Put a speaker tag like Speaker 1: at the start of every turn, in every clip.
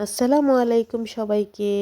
Speaker 1: আসসালামু আলাইকুম সবাইকে।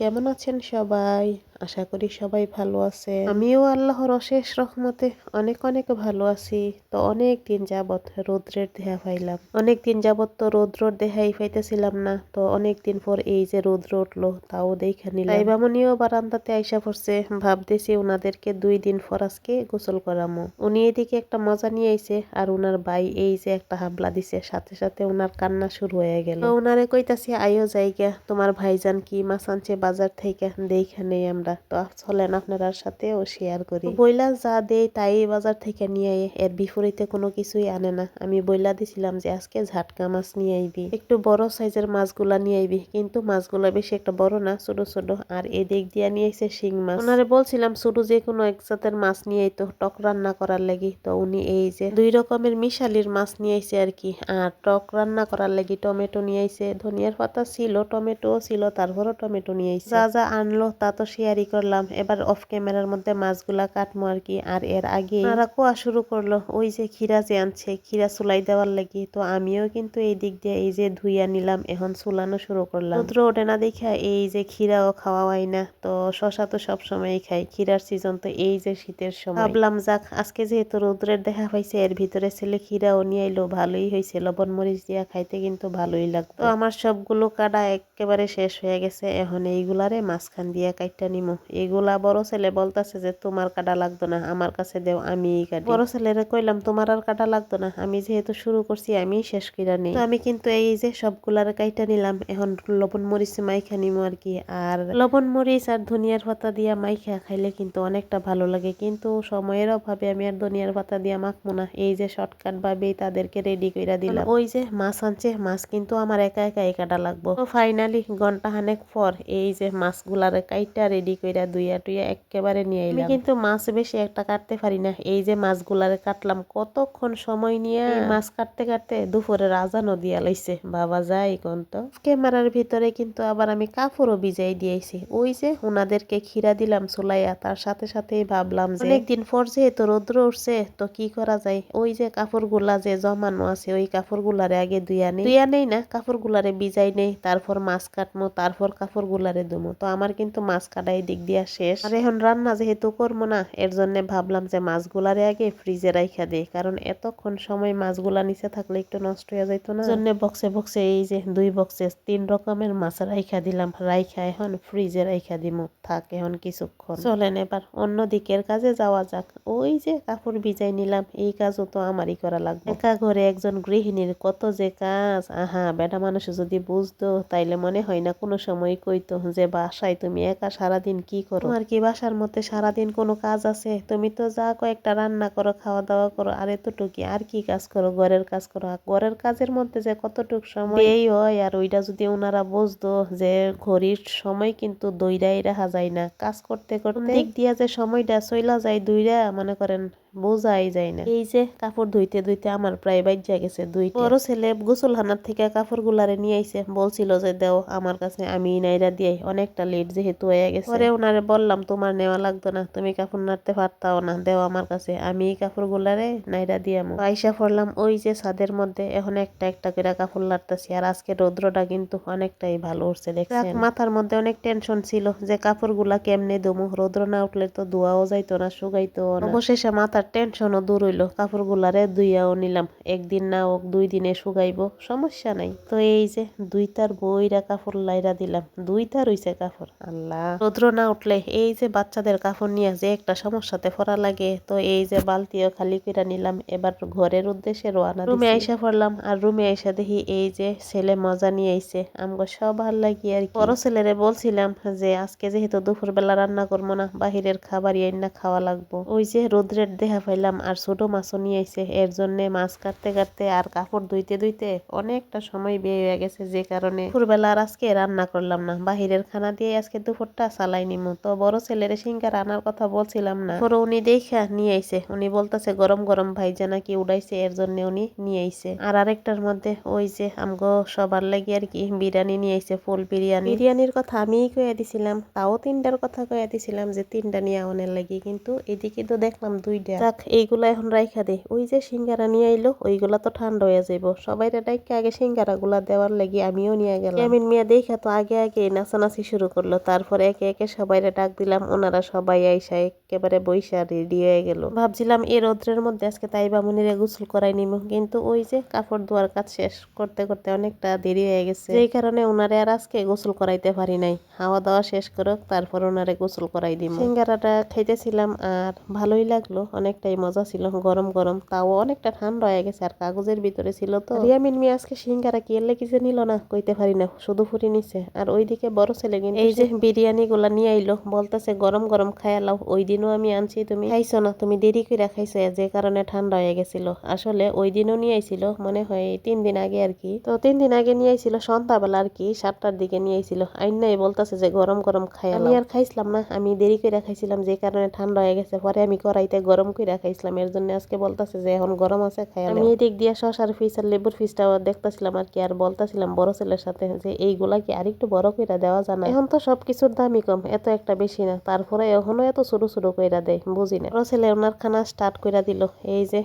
Speaker 1: কেমন আছেন সবাই? আশা করি সবাই ভালো আছেন। আমিও আল্লাহর অশেষ রহমতে অনেক অনেক ভালো আছি। তো অনেক দিন যাবত রৌদ্রের দেহা পাইলাম। অনেক দিন যাবত তো রৌদ্রর দেহাই পাইতেছিলাম না। তো অনেক দিন পর এই যে রৌদ্র উঠলো তাও দেখে নিলাম। তাই বামুনিও বারান্দাতে আইসা পড়ছে। ভাবতেছি উনাদেরকে 2 দিন পর আজকে গোসল করামো। উনি এদিকে একটা মজা নিয়ে আইছে আর উনার ভাই এই যে একটা হাবলা দিছে, সাথে সাথে উনার কান্না শুরু হয়ে গেল। তো উনারে কইতাছি আইও জায়গা, তোমার ভাইজান কি মাছ আনছে বাজার থেকে দেখে নেই আমরা। তো চলেন আপনার সাথেও শেয়ার করি। বইলা যা দেই তাই বাজার থেকে নিয়ে আয়, এর বিপরীতে কোনো কিছুই আনে না। আমি বইলা দিছিলাম যে আজকে ঝাটকা মাছ নিয়ে আইবি, একটু বড় সাইজের মাছগুলা নিয়ে আইবি, কিন্তু মাছগুলা বেশি একটা বড় না, ছোট ছোট। আর এদিক দিয়া নিয়ে আইছে শিং মাছ। ওনারে বলছিলাম ছোট যে কোনো এক জাতের মাছ নিয়ে আইতো টক রান্না করার লাগি। তো উনি এই যে 2 রকমের মিশালির মাছ নিয়ে আইছে আর কি। আর টক রান্না করার লাগি টমেটো নিয়ে আইছে, ধনিয়ার পাতা ছিল, টমেটো ছিল, তারপরও টমেটো নিয়ে আইছে। যা যা আনলো তা তো শেয়ারই করলাম। এবার অফ ক্যামেরার মধ্যে মাছগুলা কাটমো আর কি। আর এর আগে ওনারা কোয়া শুরু করলো ওই যে খিরা যে আনছে, খিরা চুলাই দেওয়ার লাগি। তো আমিও কিন্তু এই দিক দিয়ে এই যে ধুইয়া নিলাম, এখন চুলানো শুরু করলাম। রৌদ্র ওঠে না দেখা এই যে খিরাও খাওয়া হয় না। তো শশা তো সবসময়ই খাই, খিরার সিজন তো এই যে শীতের সময়। ভাবলাম যাক আজকে যেহেতু রৌদ্রের দেখা পাইছে, এর ভিতরে ছেলে খিরাও নিয়ে এলো, ভালোই হয়েছে। লবণ মরিচ দিয়া খাইতে কিন্তু ভালোই লাগতো। তো আমার সবগুলো কাটা একেবারে শেষ হয়ে গেছে। এখন এইগুলারে মাঝখান দিয়া কাইটা নিমু। এগুলা বড় ছেলে বলতাছে যে তোমার কাটা লাগতো না, আমার কাছে দেও আমিই কাটি। বড় ছেলেরে কইলাম তোমার আর কাটা লাগতো না, আমি যেহেতু শুরু করছি আমি শেষ কইরা নেই। তো আমি কিন্তু এই যে সবগুলার কাইটা নিলাম। এখন লবণ মরিচ মাইখা নিমু আর কি। আর লবণ মরিচ আর ধনিয়ার পাতা দিয়া মাইখা খাইলে কিন্তু অনেকটা ভালো লাগে, কিন্তু সময়ের অভাবে আমি আর ধনিয়ার পাতা দিয়া মাখবো না। এই যে শর্টকাট ভাবেই তাদেরকে রেডি কইরা দিলাম। ওই যে মাছ আনছে, মাছ কিন্তু আমার একা একাই কাটা লাগবো। তো ফাইনালি ঘন্টা খানেক পর এই যে মাছগুলারে কাইটা রেডি কইরা দুইয়া টুইয়া একেবারে নিয়ে আইলাম। আমি কিন্তু মাছ বেশি একটা কাটতে পারি না। এই যে মাছগুলারে কাটলাম কতক্ষণ সময় নিয়ে, মাছ কাটতে কাটতে দুপুরের আজানও দিয়া লাইছে। বাবা যাই কোন তো। ক্যামেরার ভিতরে কিন্তু আবার আমি কাপড়ও ভিজাই দিয়েছি। ওই যে উনাদেরকে খিরা দিলাম চুলাইয়া, তার সাথে সাথেই ভাবলাম যে অনেকদিন পর যেহেতু রৌদ্র উঠছে তো কি করা যায়। ওই যে কাপড়গুলা যে জমানো আছে ওই কাপড়গুলারে আগে ধুইয়া নেই না, কাপড়গুলারে ভিজাই নেই, তারপর মাছ কাটমো, তারপর কাপড়গুলারে ধুমো। তো আমার কিন্তু মাছ কাটাই দিক দিয়া শেষ। আর এখন রান্না যেহেতু করবো না, এর জন্য ভাবলাম যে মাছগুলারে আগে ফ্রিজে রাইখা দিই, কারণ এতক্ষণ সময় মাছগুলা নিচে থাকলে একটু নষ্ট হয়ে যাইতো না। জন্য বক্সে বক্সে এই যে 2 বক্সে 3 রকমের মাছ রাইখা দিলাম। রাইখা এখন ফ্রিজে রাইখা দিমু, থাক এখন কিছুক্ষণ। চলেন এবার অন্য দিকের কাজে যাওয়া যাক। ওই যে কাপড় ভিজাই নিলাম, এই কাজও তো আমারই করা লাগবে। একা ঘরে একজন গৃহিণীর কত যে কাজ, আহা বেটা মানুষ যদি বুঝতো তাইলে মনে হয় না কোনো সময় কইতো যে বাসায় তুমি একা সারাদিন কি করো, তোমার কি বাসার মধ্যে সারাদিন কোনো কাজ আছে? তুমি তো যা কয়েকটা রান্না করো, খাওয়া দাওয়া করো, আর এতটুকি, আর কি কাজ করো? ঘরের কাজ করো। ঘরের কাজের মধ্যে যে কতটুক সময় এই হয়, আর ওইটা যদি ওনারা বুঝতো যে ঘড়ির সময় কিন্তু দইরাই রাখা যায় না, কাজ করতে করতে দিক দিয়া যে সময়টা চইলা যায় দইরা মনে করেন বোঝাই যায় না। এই যে কাপড় ধুইতে ধুইতে আমার প্রায় বাইজা গেছে 2টা। বড় ছেলে গোসলখানার থেকে কাপড় গুলারে নিয়ে আইছে, বলছিল যে দেও আমার কাছে আমি নাইরা দিয়াই, অনেকটা লেট যেহেতু হয়ে গেছে। পরে ওনারে বললাম তোমার নেওয়া লাগতো না, তুমি কাপড় নাড়তে পারতাও না, দেও আমার কাছে, আমি এই কাপড় গুলারে নাইরা দিয়ামো। আইসা পড়লাম ওই যে ছাদের মধ্যে, এখন একটা একটা করে কাপড় নাড়তেছি। আর আজকে রৌদ্রটা কিন্তু অনেকটাই ভালো উঠছে দেখছেন। মাথার মধ্যে অনেক টেনশন ছিল যে কাপড় গুলা কেমনে ধুমু, রৌদ্র না উঠলে তো ধোয়াও যাইতো না, শুকাইতো না। অবশেষে মাথার টেনশনও দূর হইলো, কাপড় গুলারে ধুইয়াও নিলাম। একদিন না হোক 2 দিনে শুকাইবো, সমস্যা নাই। তো এই যে 2টার বইরা কাপড় লাইরা দিলাম, 2টা রইছে কাপড়। আল্লাহ, রৌদ্র না উঠলে এই যে বাচ্চাদের কাপড় নিয়ে যে একটা সমস্যাতে পড়া লাগে। তো এই যে বালতিও খালি করে নিলাম, এবার ঘরের উদ্দেশ্যে রওনা দিছি। রুমে আইসা পড়লাম, আর রুমে আইসা দেখি এই যে ছেলে মজা নিয়ে আইছে, আমগো সব ভাল লাগি আর কি। বড় ছেলেরে বলছিলাম যে আজকে যেহেতু দুপুর বেলা রান্না করবো না, বাহিরের খাবারই আইনা খাওয়া লাগবো। ওই যে রোদ্রের দেখা পাইলাম, আর ছোট মাছও নিয়ে আইছে, এর জন্য মাছ কাটতে কাটতে আর কাপড় ধুইতে ধুইতে অনেকটা সময় বের হয়ে গেছে, যে কারণে দুপুরবেলা আর আজকে রান্না করলাম না, বাহিরের ছেলের খানা দিয়ে আজকে দুপুরটা চালাই নিমু। তো বড় ছেলের সিঙ্গারা আনার কথা বলছিলাম না, পরে উনি দেখা নিয়ে আইছে। উনি বলতেছে গরম গরম ভাইজা নাকি উড়াইছে, এর জন্য উনি নিয়ে আইছে। আর আরেকটার মধ্যে ওই যে আমগো সবার লাগি আর কি বিরিয়ানি নিয়ে আইছে, ফুল বিরিয়ানি। বিরিয়ানির কথা আমিই কইয়া দিছিলাম, তাও 3টার কথা কইয়া দিছিলাম যে 3টা নিয়ে আউনের লাগি, কিন্তু এদিকে তো দেখলাম 2টা। যাক এইগুলা এখন রাইখা দে। ওই যে সিঙ্গারা নিয়ে আইলো, ওইগুলা তো ঠান্ডা হয়ে যাইব। সবাইরে ডাইকা আগে সিঙ্গারা গুলা দেওয়ার লাগি আমিও নিয়ে গেলাম। ইয়ামিন মিয়া দেখা তো আগে আগে নাচানাচি শুরু করলো। তারপরে একে একে সবাইরে ডাক দিলাম, ওনারা সবাই আইসা একেবারে বইসা রেডি হয়ে গেল। ভাবছিলাম এই রৌদ্রের মধ্যে আজকে তাইবা মুনিরে গোসল করাই নিব, কিন্তু ওই যে কাপড় ধোয়ার কাজ শেষ করতে করতে অনেকটা দেরি হয়ে গেছে, যেই কারণে ওনারে আর আজকে গোসল করাইতে পারি নাই। হাওয়া দাওয়া শেষ করুক, তারপর ওনারে গোসল করাই দিব। সিঙ্গারাটা খাইতেছিলাম আর ভালোই লাগলো, অনেকটাই মজা ছিল, গরম গরম, তাও অনেকটা ঠান্ডা হয়ে গেছে আর কাগজের ভিতরে ছিল। তো ইয়ামিন মিয়া আজকে সিঙ্গারা কি এলে কিছু নিল না কইতে পারি না, শুধু ফুরি নিছে। আর ওইদিকে বড় ছেলে কিন্তু এই যে বিরিয়ানি গুলা নিয়ে আইলো, বলতেছে গরম গরম খাইয়া লাও, ওই দিনও আমি আনছি তুমি খাইছো না, তুমি দেরি করে খাইছো, যে কারণে ঠান্ডা হয়ে গেছিল। আসলে ওই দিনও নিয়ে আইছিল, মনে হয় 3 দিন আগে আর কি। তো 3 দিন আগে নিয়ে আইছিল সন্ধ্যাবেলা আর কি, 7টার দিকে নিয়ে আইছিল। আইনাই বলতেছে যে গরম গরম খাইয়া লাও। আমি আর খাইছিলাম না, আমি দেরি করে খাইছিলাম, যে কারণে ঠান্ডা হয়ে গেছে। পরে আমি কড়াইতে গরম করে খাইছিলাম, এর জন্য আজকে বলতেছে যে এখন গরম আছে খাইয়া লাও। আমি এদিক দিয়ে শশার পিস আর লেবুর পিসটাও দেখতেছিলাম আর কি, আর বলতেছিলাম বড় ছেলের সাথে যে এইগুলা কি আরেকটু বড় কইরা দেওয়া যায় না, এখন তো সবকিছুর দামই কম, এত একটা বেশি না, তারপরে এখনো এত ছোট ছোট কইরা দেয়, বুঝি না। বড় ছেলে ওনার খানা স্টার্ট কইরা দিল, এই যে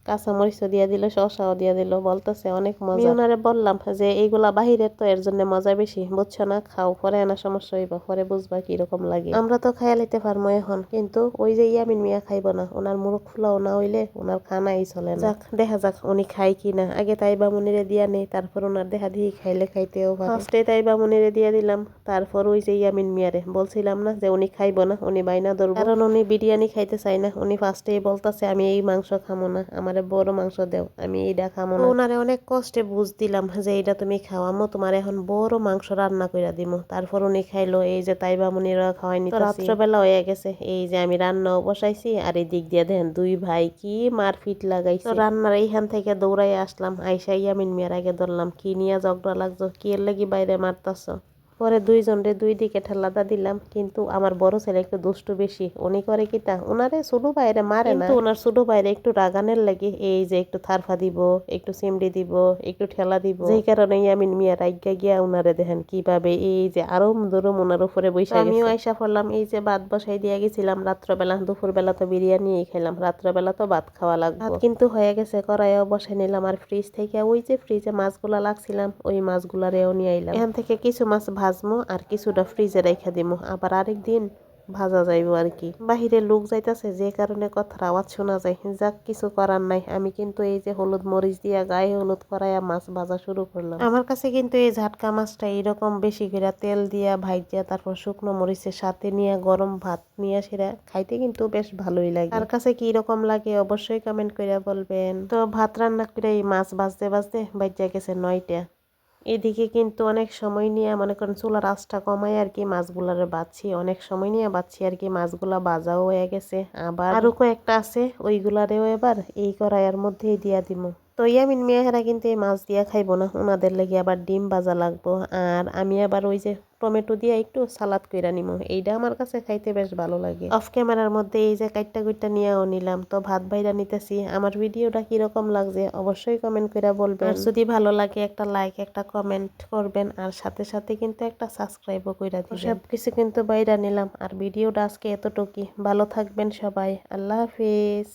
Speaker 1: কাঁচামরিচও দিয়ে দিল, শসাও দিয়ে দিল, বলতেছে অনেক মজা। আমি ওনারে বললাম যে এইগুলা বাহিরের, তো এর জন্য মজা বেশি, বুঝছো না, খাও, পরে আনা সমস্যা হইব, পরে বুঝবা কিরকম লাগে। আমরা তো খাইয়া লইতে পারবো এখন, কিন্তু ওই যে ইয়ামিন মিয়া খাইব না, ওনার মুখ ফুলাও না হইলে ওনার খানাই চলে না। যাক দেখা যাক উনি খাই কি না, আগে তাইবা মুনিরে দিয়া নেই, তারপর ওনার দেখা দিয়ে খাইলে খাইতেও পারে। ফার্স্টে তাইবা মুনিরে দিয়ে দিলাম, তারপর ওই যে ইয়ামিন মিয়ারে বলছিলাম না যে উনি খাইব না, উনি বাইনা ধরবো, কারণ উনি বিরিয়ানি খাইতে চাই না। উনি ফার্স্টেই বলতেছে আমি এই মাংস খামো না, আমার বড় মাংস দেও, আমি এইটা খামো না। ওনারে অনেক কষ্টে বুঝ দিলাম যে এইটা তুমি খাওয়ামো, তোমার এখন বড় মাংস রান্না কইরা দিমু। তারপর উনি খাইলো, এই যে তাইবা মুনিরা খাওয়াই নিতেছি। রাত্রবেলা হয়ে গেছে, এই যে আমি রান্নাও বসাইছি, আর এই দিক দিয়ে দেখেন 2 ভাই কি মারপিট লাগাইছে। রান্নার এইখান থেকে দৌড়াই আসলাম, আইসা ইয়ামিন মিয়ার আগে ধরলাম, কি নিয়ে ঝগড়া লাগছো, কি এর লাগি বাইরে মারতাছ। পরে 2জনরে 2 দিকে ঠেলাদা দিলাম, কিন্তু আমার বড় ছেলে একটু দুষ্টু বেশি। উনি করে কি তা, ওনারে ছোট ভাইরে মারে না, কিন্তু ওনার ছোট ভাইরে একটু রাগানের লাগে, এই যে একটু থারফা দিব, একটু চিমড়ি দিব, একটু ঠেলা দিব, যেই কারণে ইয়ামিন মিয়া রাইগা গিয়া উনারে দেখেন কিভাবে এই যে আরো ধরুম ওনার উপরে বৈশা গেছে। আমিও আইসা পড়লাম, এই যে ভাত বসাই দিয়ে গেছিলাম রাত্রবেলা, দুপুরবেলা তো বিরিয়ানি খেলাম, রাত্রবেলা তো ভাত খাওয়া লাগবে। ভাত কিন্তু হয়ে গেছে, কড়াইও বসাই নিলাম, আর ফ্রিজ থেকে ওই যে ফ্রিজে মাছগুলা লাগছিলাম, ওই মাছগুলারেও নিয়ে আইলাম। এখান থেকে কিছু মাছ ভাজমু আর কিছুটা ফ্রিজে রেখে দিমু, আবার আরেকদিন ভাজা যাইব আর কি। বাহিরে লোক যাইতাছে, যে কারণে কথার আওয়াজ শোনা যায়। যাক কিছু করার নাই, আমি কিন্তু এই যে হলুদ মরিচ দিয়া গায়ে হলুদ করাইয়া মাছ ভাজা শুরু করলাম। আমার কাছে কিন্তু এই ঝাটকা মাছটা এইরকম বেশি করে তেল দিয়া ভাইজা, তারপর শুকনো মরিচের সাথে নিয়ে গরম ভাত নিয়ে সেরা খাইতে কিন্তু বেশ ভালোই লাগে। তার কাছে কি রকম লাগে অবশ্যই কমেন্ট করে বলবেন। তো ভাত রান্না করে এই মাছ ভাজতে ভাজতে বাইজা গেছে 9টা। এদিকে কিন্তু অনেক সময় নিয়ে মনে করেন চুলার আঁচটা কমাই আর কি মাছগুলারে বাছছি, অনেক সময় নিয়ে বাছছি আর কি। মাছগুলা বাজাও হয়ে গেছে, আবার আরো কয়েকটা আছে, ওইগুলারেও এবার এই কড়াইয়ের মধ্যেই দিয়া দিমু। তো ইয়ামিন মিয়াহারা কিন্তু এই মাছ দিয়া খাইবো না, ওনাদের লেগে আবার ডিম ভাজা লাগবো। আর আমি আবার ওই যে টমেটো দিয়ে একটু সালাদ কইরা নিমু, এইটা আমার কাছে খাইতে বেশ ভালো লাগে। অফ ক্যামেরার মধ্যে এই যে কাইটটা কুইটটা নিয়েও নিলাম। তো ভাত বাইরা নিতেছি। আমার ভিডিওটা কিরকম লাগছে অবশ্যই কমেন্ট কইরা বলবেন। আর যদি ভালো লাগে একটা লাইক একটা কমেন্ট করবেন, আর সাথে সাথে কিন্তু একটা সাবস্ক্রাইবও কইরা দিবেন। সবকিছু কিন্তু বাইরা নিলাম, আর ভিডিওটা আজকে এতটুকুই। ভালো থাকবেন সবাই, আল্লাহ হাফিজ।